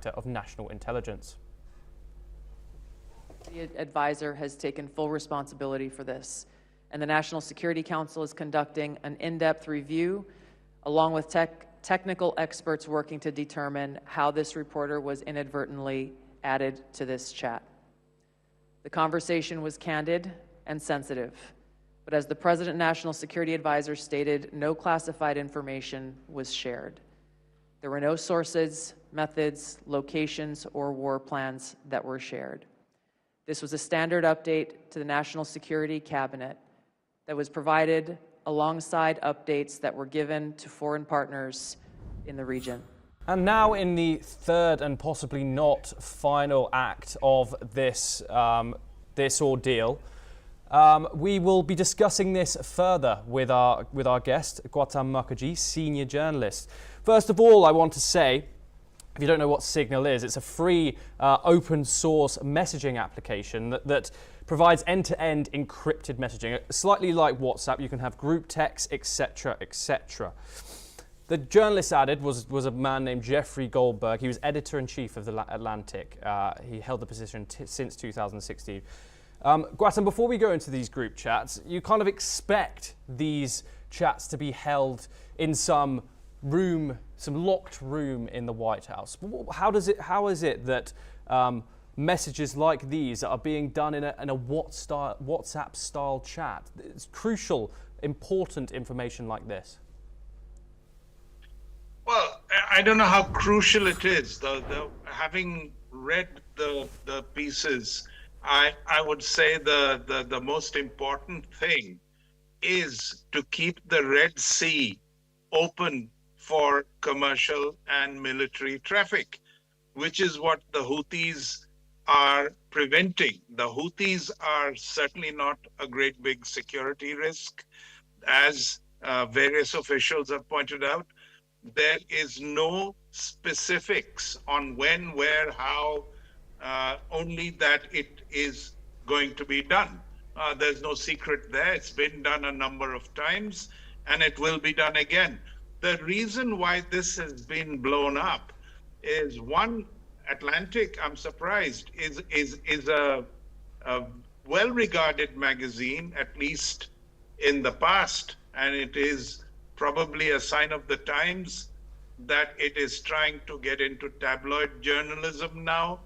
Director of National Intelligence. The advisor has taken full responsibility for this, and the National Security Council is conducting an in-depth review along with technical experts working to determine how this reporter was inadvertently added to this chat. The conversation was candid and sensitive, but as the President National Security Advisor stated, no classified information was shared. There were no sources, methods, locations, or war plans that were shared. This was a standard update to the National Security Cabinet that was provided alongside updates that were given to foreign partners in the region. And now in the third and possibly not final act of this, this ordeal, we will be discussing this further with our guest, Gautam Mukherjee, senior journalist. First of all, I want to say, if you don't know what Signal is, it's a free open source messaging application that provides end-to-end encrypted messaging, slightly like WhatsApp. You can have group text, etc., etc. The journalist added was a man named Jeffrey Goldberg. He was editor-in-chief of The Atlantic. He held the position since 2016. Gautam, before we go into these group chats, you kind of expect these chats to be held in some room, some locked room in the White House. How is it that messages like these are being done in a WhatsApp-style chat? It's crucial, important information like this. Well, I don't know how crucial it is. Having read the pieces, I would say the most important thing is to keep the Red Sea open for commercial and military traffic, which is what the Houthis are preventing. The Houthis are certainly not a great big security risk. As various officials have pointed out, there is no specifics on when, where, how, only that it is going to be done. There's no secret there. It's been done a number of times, and it will be done again. The reason why this has been blown up is, one, Atlantic, I'm surprised, is a well-regarded magazine, at least in the past, and it is probably a sign of the times that it is trying to get into tabloid journalism now,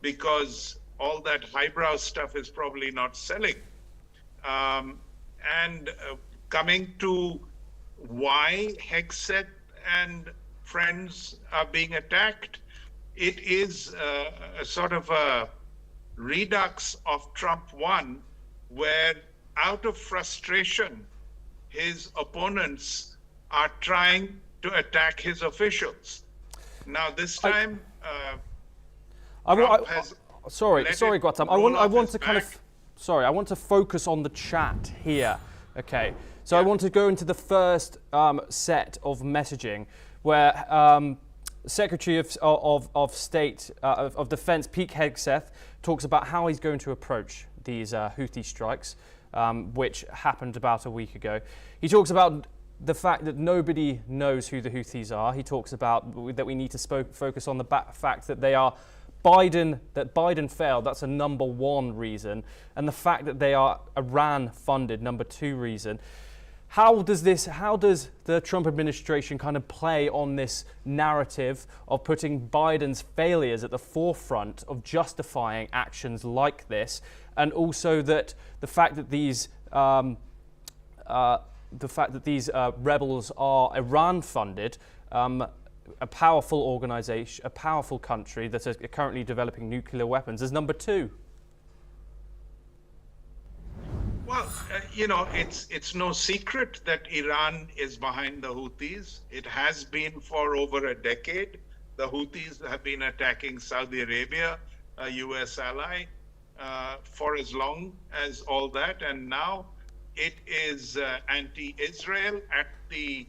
because all that highbrow stuff is probably not selling. Coming to why Hegseth and friends are being attacked, it is a sort of a redux of Trump 1, where out of frustration, his opponents are trying to attack his officials. Now this time, sorry, Gautam. I want to kind of, sorry, I want to focus on the chat here. Okay, so I want to go into the first set of messaging where Secretary of State of Defense Pete Hegseth talks about how he's going to approach these Houthi strikes, which happened about a week ago. He talks about the fact that nobody knows who the Houthis are. He talks about that we need to focus on the fact that they are Biden failed. That's a number one reason, and the fact that they are Iran funded, number two reason. How does the Trump administration kind of play on this narrative of putting Biden's failures at the forefront of justifying actions like this, and also that the fact that these rebels are Iran funded, a powerful organization, a powerful country that are currently developing nuclear weapons, as number two? Well, you know, it's no secret that Iran is behind the Houthis. It has been for over a decade. The Houthis have been attacking Saudi Arabia, a U.S. ally, for as long as all that, and now it is anti-Israel at the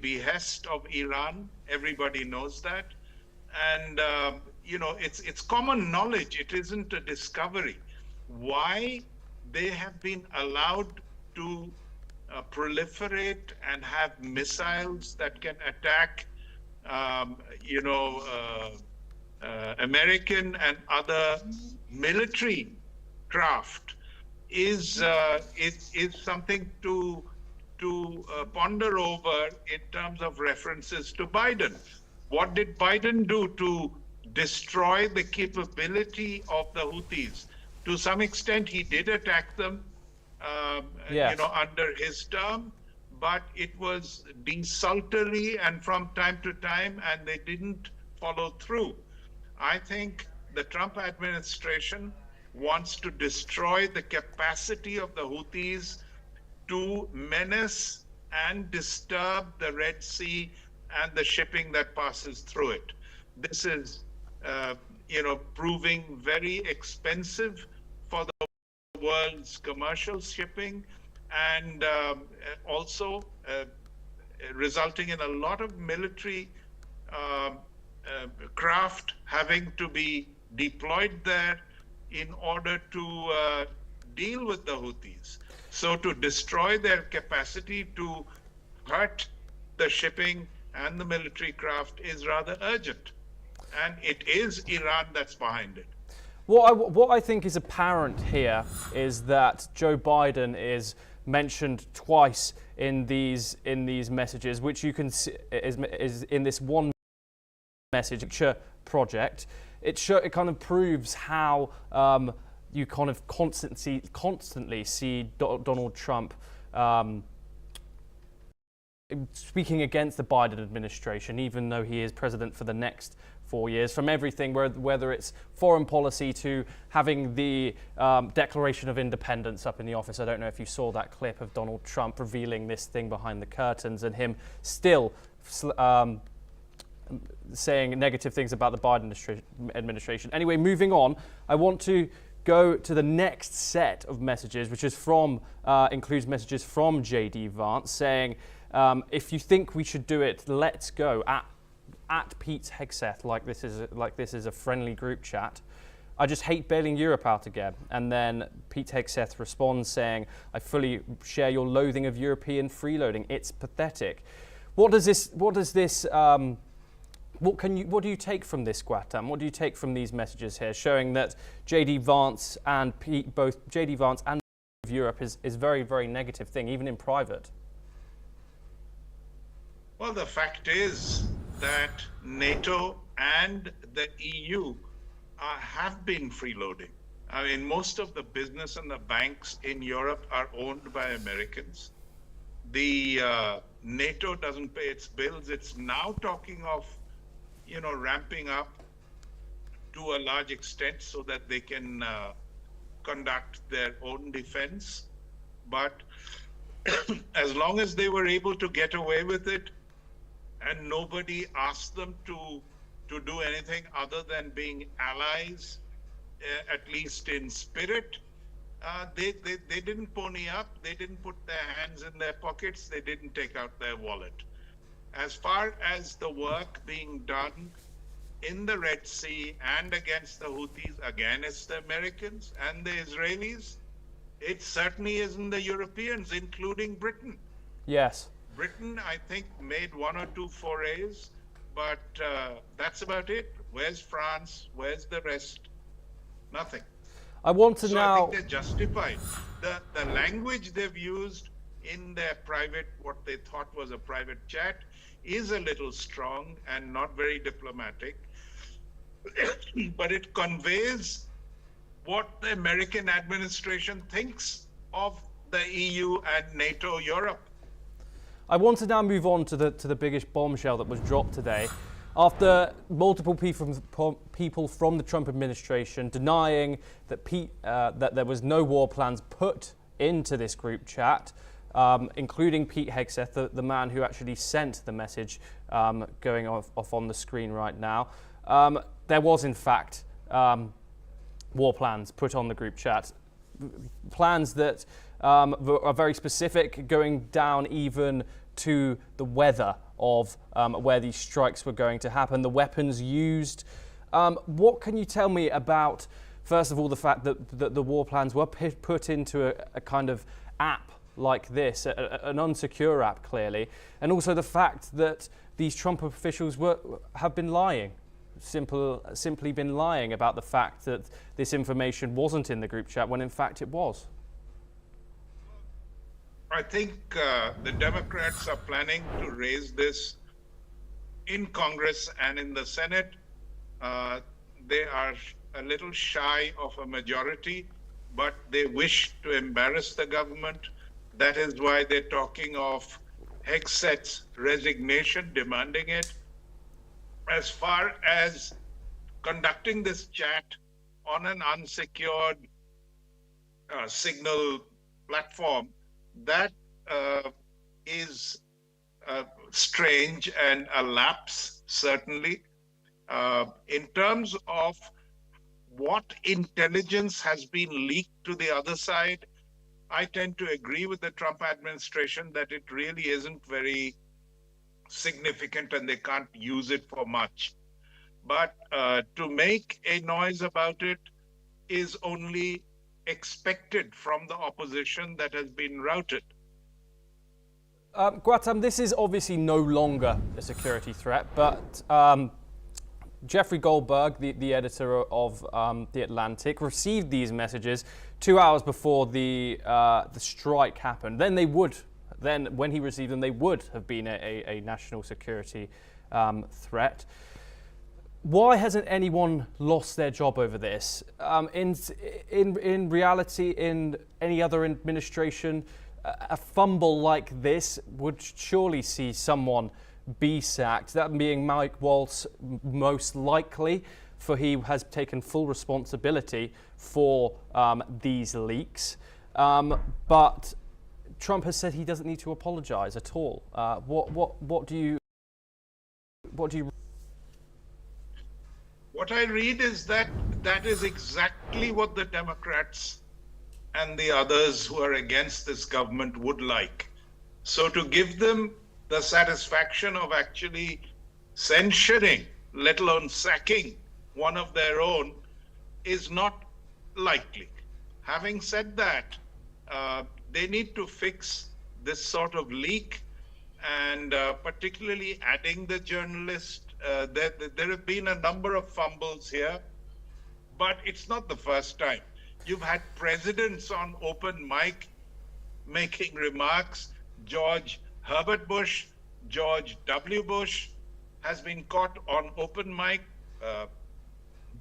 behest of Iran. Everybody knows that, and you know, it's common knowledge. It isn't a discovery. Why they have been allowed to proliferate and have missiles that can attack, you know, American and other military craft is something to ponder over in terms of references to Biden. What did Biden do to destroy the capability of the Houthis? To some extent, he did attack them, Yes. under his term, but it was desultory and from time to time, and they didn't follow through. I think the Trump administration wants to destroy the capacity of the Houthis to menace and disturb the Red Sea and the shipping that passes through it. This is, proving very expensive for the world's commercial shipping, and also resulting in a lot of military craft having to be deployed there in order to deal with the Houthis. So to destroy their capacity to hurt the shipping and the military craft is rather urgent. And it is Iran that's behind it. What I think is apparent here is that Joe Biden is mentioned twice in these messages, which you can see is in this one message project. It kind of proves how you kind of constantly see Donald Trump speaking against the Biden administration, even though he is president for the next 4 years, from everything, whether it's foreign policy to having the Declaration of Independence up in the office. I don't know if you saw that clip of Donald Trump revealing this thing behind the curtains, and him still saying negative things about the Biden administration. Anyway, moving on, I want to go to the next set of messages, which is includes messages from J.D. Vance saying, if you think we should do it, let's go. At Pete Hegseth, like this is a friendly group chat. I just hate bailing Europe out again. And then Pete Hegseth responds saying, I fully share your loathing of European freeloading. It's pathetic. What do you take from this, Gautam? What do you take from these messages here, showing that J.D. Vance and both J.D. Vance and Europe is very, very negative thing, even in private? Well, the fact is that NATO and the EU have been freeloading. I mean, most of the business and the banks in Europe are owned by Americans. The NATO doesn't pay its bills. It's now talking of, ramping up to a large extent so that they can conduct their own defense. But as long as they were able to get away with it, and nobody asked them to do anything other than being allies, at least in spirit, they didn't pony up, they didn't put their hands in their pockets, they didn't take out their wallet. As far as the work being done in the Red Sea and against the Houthis, against the Americans and the Israelis, it certainly isn't the Europeans, including Britain. Yes. Britain, I think, made one or two forays, but that's about it. Where's France? Where's the rest? Nothing. I want to so now. I think they're justified. The language they've used in their private, what they thought was a private chat, is a little strong and not very diplomatic, but it conveys what the American administration thinks of the EU and NATO Europe. I want to now move on to the biggest bombshell that was dropped today, after multiple people from the Trump administration denying that that there was no war plans put into this group chat, including Pete Hegseth, the man who actually sent the message going off on the screen right now. There was, in fact, war plans put on the group chat, plans that are very specific, going down even to the weather of where these strikes were going to happen, the weapons used. What can you tell me about, first of all, the fact that the war plans were put into a kind of app like this, an unsecure app clearly, and also the fact that these Trump officials have been lying simply been lying about the fact that this information wasn't in the group chat when in fact it was? I think the Democrats are planning to raise this in Congress and in the Senate. They are a little shy of a majority, but they wish to embarrass the government. That is why they're talking of Hegset's resignation, demanding it. As far as conducting this chat on an unsecured signal platform, that is strange and a lapse, certainly. In terms of what intelligence has been leaked to the other side, I tend to agree with the Trump administration that it really isn't very significant and they can't use it for much. But to make a noise about it is only expected from the opposition that has been routed. Gautam, this is obviously no longer a security threat, but Jeffrey Goldberg, the editor of The Atlantic, received these messages 2 hours before the strike happened. Then when he received them, they would have been a national security threat. Why hasn't anyone lost their job over this? In reality, in any other administration, a fumble like this would surely see someone be sacked. That being Mike Waltz, most likely, for he has taken full responsibility for these leaks. But Trump has said he doesn't need to apologize at all. What do you? What I read is that that is exactly what the Democrats and the others who are against this government would like. So to give them the satisfaction of actually censuring, let alone sacking one of their own, is not likely. Having said that, they need to fix this sort of leak, and particularly adding the journalist. There have been a number of fumbles here, but it's not the first time. You've had presidents on open mic making remarks. George Herbert Bush, George W. Bush has been caught on open mic.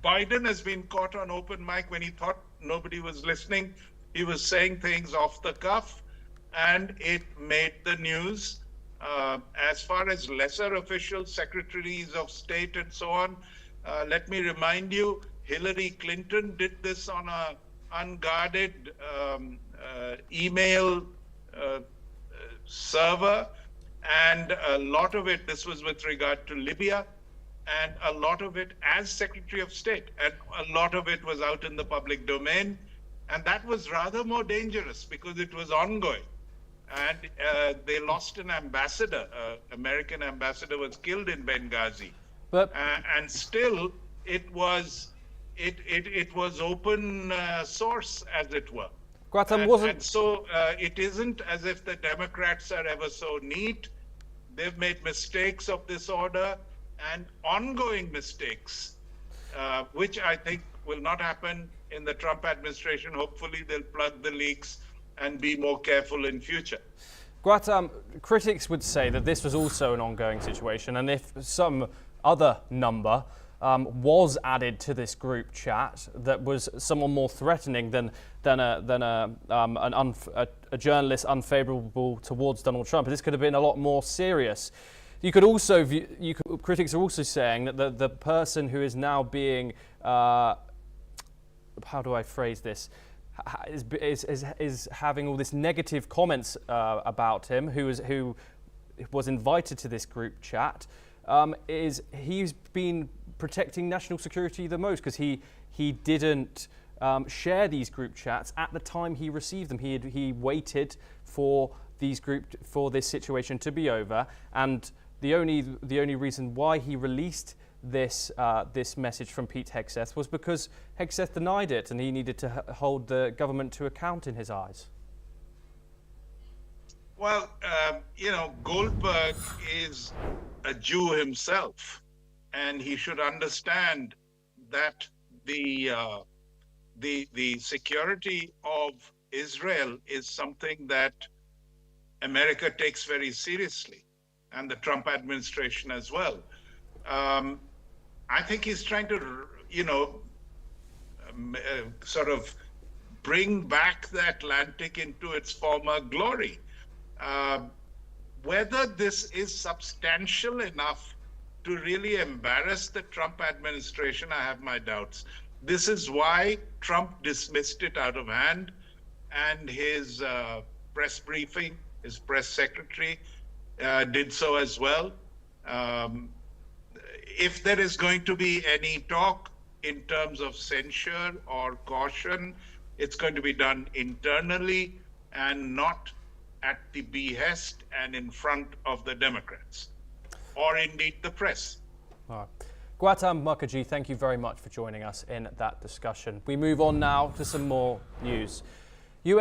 Biden has been caught on open mic when he thought nobody was listening. He was saying things off the cuff, and it made the news. As far as lesser officials, secretaries of state and so on, let me remind you, Hillary Clinton did this on a unguarded email server, and a lot of it, this was with regard to Libya, and a lot of it as Secretary of State, and a lot of it was out in the public domain, and that was rather more dangerous because it was ongoing. And they lost an ambassador. American ambassador was killed in Benghazi. But and still, it was open source, as it were. And so it isn't as if the Democrats are ever so neat. They've made mistakes of this order and ongoing mistakes, which I think will not happen in the Trump administration. Hopefully, they'll plug the leaks and be more careful in future. Gautam, critics would say that this was also an ongoing situation, and if some other number was added to this group chat that was someone more threatening than a journalist unfavourable towards Donald Trump, this could have been a lot more serious. You could also critics are also saying that the person who is now being how do I phrase this? Is having all this negative comments about him, who was invited to this group chat, he's been protecting national security the most because he didn't share these group chats at the time he received them. He waited for this situation to be over, and the only reason why he released this message from Pete Hegseth was because Hegseth denied it, and he needed to hold the government to account in his eyes. Well, Goldberg is a Jew himself, and he should understand that the security of Israel is something that America takes very seriously, and the Trump administration as well. I think he's trying to, sort of bring back the Atlantic into its former glory. Whether this is substantial enough to really embarrass the Trump administration, I have my doubts. This is why Trump dismissed it out of hand, and his press briefing, his press secretary did so as well. If there is going to be any talk in terms of censure or caution, it's going to be done internally and not at the behest and in front of the Democrats, or indeed the press. All right. Gautam Mukherjee, thank you very much for joining us in that discussion. We move on now to some more news. US